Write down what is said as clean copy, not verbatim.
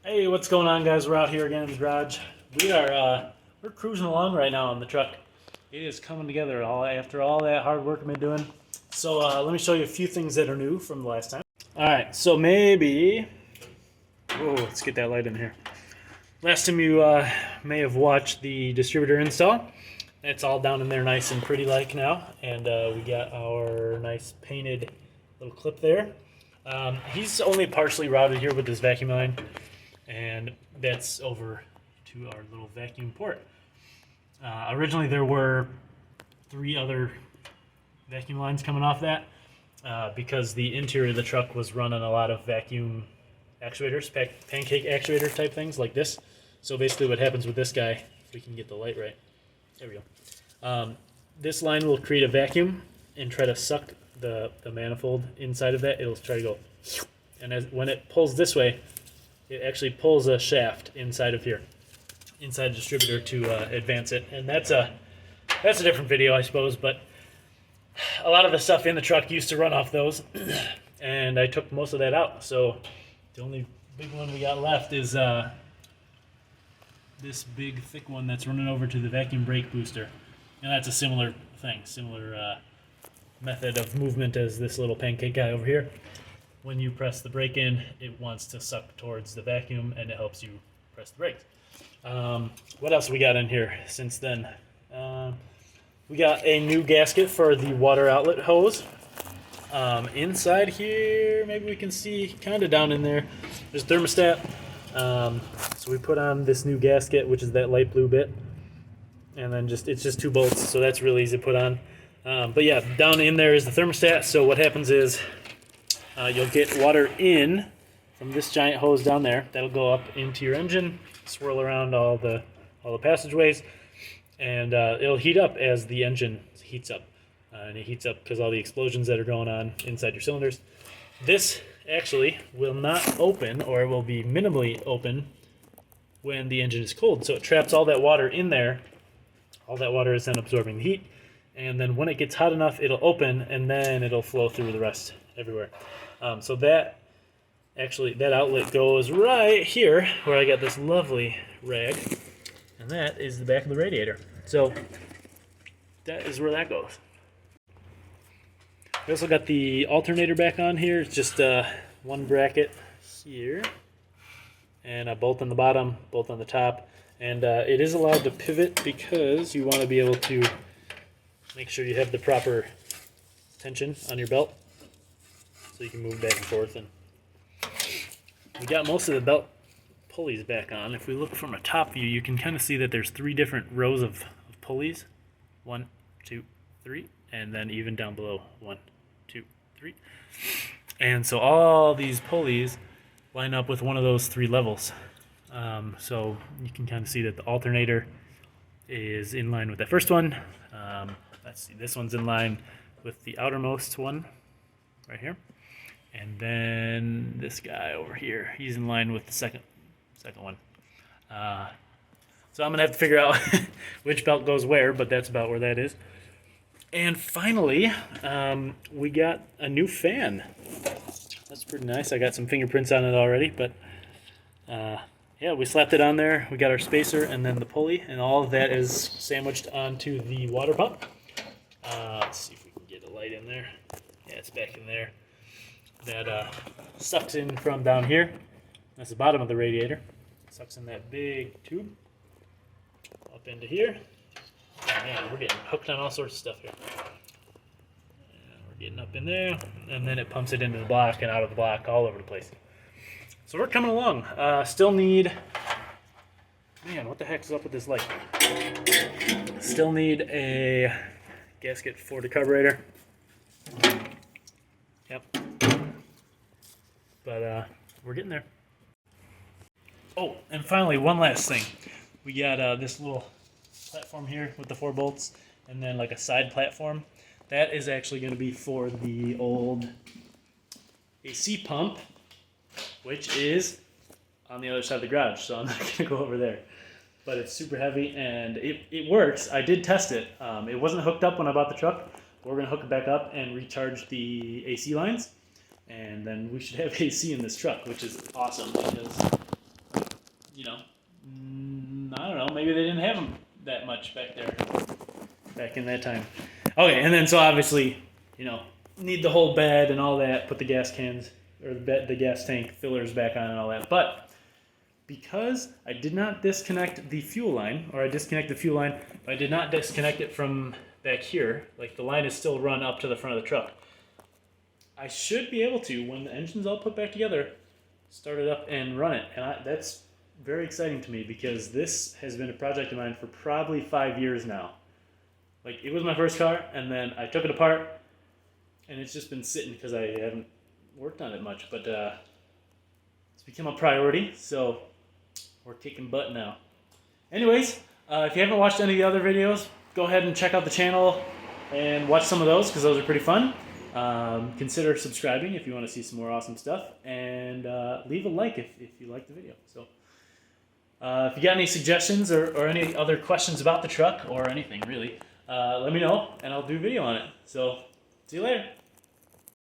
Hey, what's going on, guys? We're out here again in the garage. We're cruising along right now on the truck. It is coming together after all that hard work I've been doing. So let me show you a few things that are new from the last time. All right, so maybe. Whoa, let's get that light in here. Last time you may have watched the distributor install. It's all down in there, nice and pretty like now, and we got our nice painted little clip there. He's only partially routed here with this vacuum line. And that's over to our little vacuum port. Originally there were 3 other vacuum lines coming off that because the interior of the truck was running a lot of vacuum actuators, pancake actuator type things like this. So basically what happens with this guy, if we can get the light right, there we go. This line will create a vacuum and try to suck the manifold inside of that. It'll try to go, and when it pulls this way, it actually pulls a shaft inside of here, inside the distributor to advance it. And that's a different video, I suppose, but a lot of the stuff in the truck used to run off those, and I took most of that out. So the only big one we got left is this big thick one that's running over to the vacuum brake booster. And that's a similar thing, similar method of movement as this little pancake guy over here. When you press the brake in, it wants to suck towards the vacuum, and it helps you press the brakes. What else we got in here since then? We got a new gasket for the water outlet hose. Inside here, maybe we can see kind of down in there, there's a thermostat. So we put on this new gasket, which is that light blue bit, and then it's just 2 bolts, so that's really easy to put on. But yeah, down in there is the thermostat. So what happens is you'll get water in from this giant hose down there. That'll go up into your engine, swirl around all the passageways, and it'll heat up as the engine heats up. And it heats up because all the explosions that are going on inside your cylinders. This actually will not open, or it will be minimally open when the engine is cold. So it traps all that water in there. All that water is then absorbing the heat. And then when it gets hot enough, it'll open, and then it'll flow through the rest everywhere. So that outlet goes right here, where I got this lovely rag, and that is the back of the radiator. So that is where that goes. We also got the alternator back on here. It's just one bracket here, and a bolt on the bottom, bolt on the top, and it is allowed to pivot because you want to be able to make sure you have the proper tension on your belt, so you can move back and forth. And we got most of the belt pulleys back on. If we look from a top view, you can kind of see that there's 3 different rows of pulleys. 1, 2, 3, and then even down below, 1, 2, 3. And so all these pulleys line up with one of those 3 levels. So you can kind of see that the alternator is in line with that first one. Let's see, this one's in line with the outermost one right here. And then this guy over here, he's in line with the second one. So I'm going to have to figure out which belt goes where, but that's about where that is. And finally, we got a new fan. That's pretty nice. I got some fingerprints on it already, but yeah, we slapped it on there. We got our spacer and then the pulley, and all of that is sandwiched onto the water pump. Let's see if we can get a light in there. Yeah, it's back in there. That sucks in from down here. That's the bottom of the radiator. Sucks in that big tube up into here. Oh, man, we're getting hooked on all sorts of stuff here. And we're getting up in there, and then it pumps it into the block and out of the block, all over the place. So we're coming along. Still need... Man, what the heck is up with this light? Still need a gasket for the carburetor. Yep. But we're getting there. Oh, and finally, one last thing. We got this little platform here with the 4 bolts, and then like a side platform. That is actually going to be for the old AC pump, which is on the other side of the garage, so I'm not going to go over there. But it's super heavy, and it works. I did test it. It wasn't hooked up when I bought the truck. We're going to hook it back up and recharge the AC lines, and then we should have AC in this truck, which is awesome because you know, I don't know, maybe they didn't have them that much back there, back in that time. Okay, and then so obviously, you know, need the whole bed and all that, put the gas cans, or the gas tank fillers back on and all that. But because I did not disconnect the fuel line, or I disconnect the fuel line, but I did not disconnect it from back here, like the line is still run up to the front of the truck, I should be able to, when the engine's all put back together, start it up and run it. And that's very exciting to me because this has been a project of mine for probably 5 years now. Like, it was my first car, and then I took it apart, and it's just been sitting because I haven't worked on it much. But it's become a priority, so we're kicking butt now. Anyways, if you haven't watched any of the other videos, go ahead and check out the channel and watch some of those because those are pretty fun. Consider subscribing if you want to see some more awesome stuff, and leave a like if you like the video. So if you got any suggestions or any other questions about the truck or anything really, let me know and I'll do a video on it. So see you later.